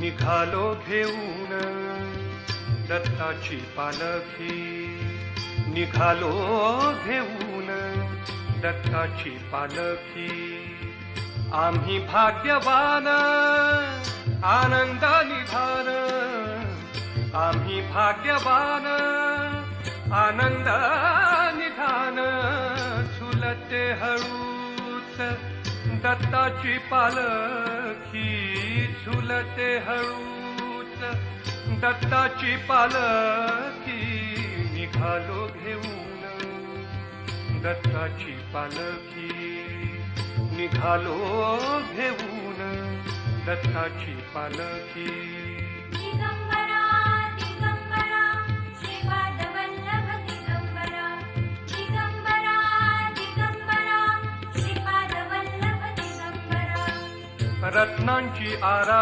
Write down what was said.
निघालो घेऊन दत्ताची पालखी, निघालो घेऊन दत्ताची पालखी. आम्ही भाग्यवान आनंद निधान, आम्ही भाग्यवान आनंद निधान. झुलते हळूच दत्ताची पालखी, झुलते हळूच दत्ताची पालखी. निघालो घेऊन दत्ताची पालखी, निघालो घेऊन दत्ताची पालखी. दिगंबरा दिगंबरा श्रीपाद वल्लभ दिगंबरा, दिगंबरा दिगंबरा श्रीपाद वल्लभ दिगंबरा. रत्नांची आरा